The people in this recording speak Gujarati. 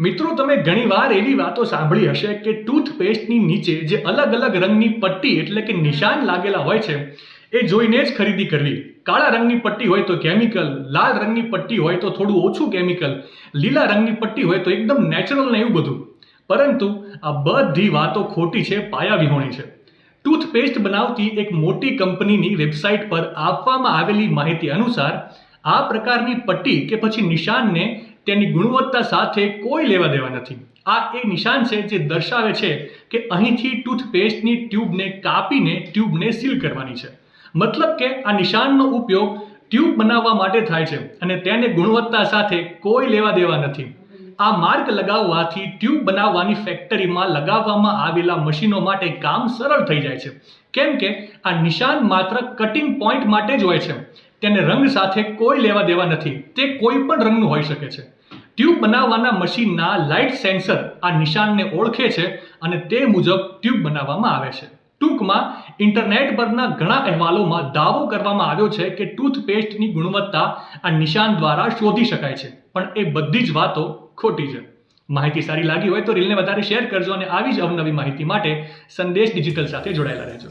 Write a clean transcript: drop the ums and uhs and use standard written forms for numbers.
મિત્રો, તમે ઘણીવાર એવી વાતો સાંભળી હશે કે ટૂથપેસ્ટની નીચે જે અલગ અલગ રંગની પટ્ટી એટલે કે નિશાન લાગેલા હોય છે એ જોઈને જ ખરીદી કરવી. કાળા રંગની પટ્ટી હોય તો કેમિકલ, લાલ રંગની પટ્ટી હોય તો થોડું ઓછું કેમિકલ, લીલા રંગની પટ્ટી હોય તો એકદમ નેચરલ ને એવું બધું. પરંતુ આ બધી વાતો ખોટી છે, પાયા વિહોણી છે. ટૂથપેસ્ટ બનાવતી એક મોટી કંપનીની વેબસાઇટ પર આપવામાં આવેલી માહિતી અનુસાર આ પ્રકારની પટ્ટી કે પછી નિશાનને તેની ગુણવત્તા સાથે કોઈ લેવા દેવા નથી. આ એ નિશાન છે જે દર્શાવે છે કે અહીંથી ટૂથપેસ્ટની ટ્યુબને કાપીને ટ્યુબને સીલ કરવાની છે. મતલબ કે આ નિશાનનો ઉપયોગ ટ્યુબ બનાવવા માટે થાય છે અને તેને ગુણવત્તા સાથે કોઈ લેવા દેવા નથી. આ માર્ક લગાવવાથી ટ્યુબ બનાવવાની ફેક્ટરીમાં લગાવવામાં આવેલા મશીનો માટે કામ સરળ થઈ જાય છે, કેમ કે આ નિશાન માત્ર કટિંગ પોઈન્ટ માટે જ હોય છે. તેને રંગ સાથે કોઈ લેવા દેવા નથી. તે કોઈ પણ રંગનું હોઈ શકે છે. ટ્યુબ બનાવવાના મશીનના લાઇટ સેન્સર આ નિશાનને ઓળખે છે અને તે મુજબ ટ્યુબ બનાવવામાં આવે છે. ટૂંકમાં ઇન્ટરનેટ પરના ઘણા અહેવાલોમાં દાવો કરવામાં આવ્યો છે કે ટૂથપેસ્ટની ગુણવત્તા આ નિશાન દ્વારા શોધી શકાય છે, પણ એ બધી જ વાતો ખોટી છે. માહિતી સારી લાગી હોય તો રીલને વધારે શેર કરજો અને આવી જ અવનવી માહિતી માટે સંદેશ ડિજિટલ સાથે જોડાયેલા રહેજો.